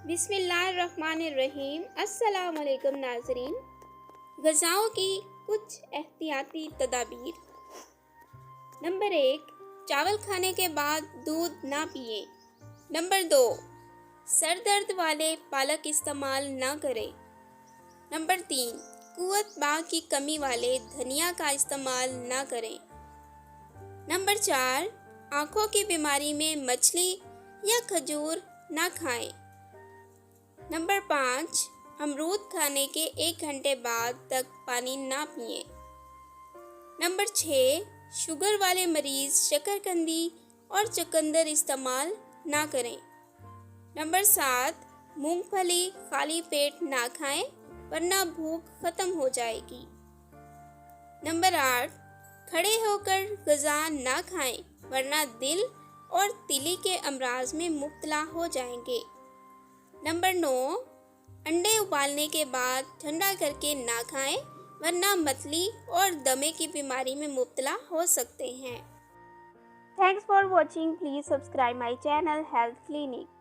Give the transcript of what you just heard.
بسم اللہ الرحمن الرحیم۔ السلام علیکم ناظرین۔ غذاؤں کی کچھ احتیاطی تدابیر۔ نمبر 1، چاول کھانے کے بعد دودھ نہ پئیں۔ نمبر 2، سر درد والے پالک استعمال نہ کریں۔ نمبر 3، قوت باں کی کمی والے دھنیا کا استعمال نہ کریں۔ نمبر 4، آنکھوں کی بیماری میں مچھلی یا کھجور نہ کھائیں۔ نمبر 5، امرود کھانے کے 1 گھنٹے بعد تک پانی نہ پئیں۔ نمبر 6، شوگر والے مریض شکرکندی اور چقندر استعمال نہ کریں۔ نمبر 7، مونگ پھلی خالی پیٹ نہ کھائیں ورنہ بھوک ختم ہو جائے گی۔ نمبر 8، کھڑے ہو کر غذا نہ کھائیں ورنہ دل اور تیلی کے امراض میں مبتلا ہو جائیں گے۔ نمبر 9، انڈے ابالنے کے بعد ٹھنڈا کر کے نہ کھائیں ورنہ متلی اور دمے کی بیماری میں مبتلا ہو سکتے ہیں۔ Thanks for watching. Please subscribe my channel health clinic.